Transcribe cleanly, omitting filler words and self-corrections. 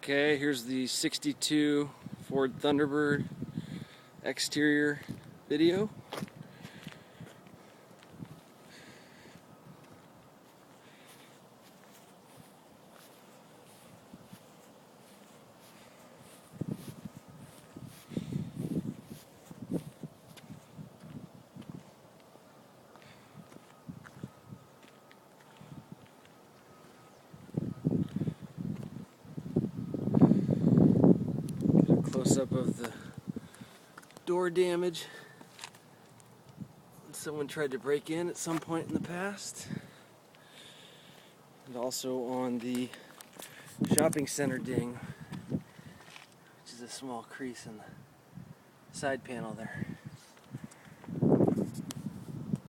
Okay, here's the 62 Ford Thunderbird exterior video. Get a close-up of the door damage. Someone tried to break in at some point in the past. And also on the shopping center ding, which is a small crease in the side panel there.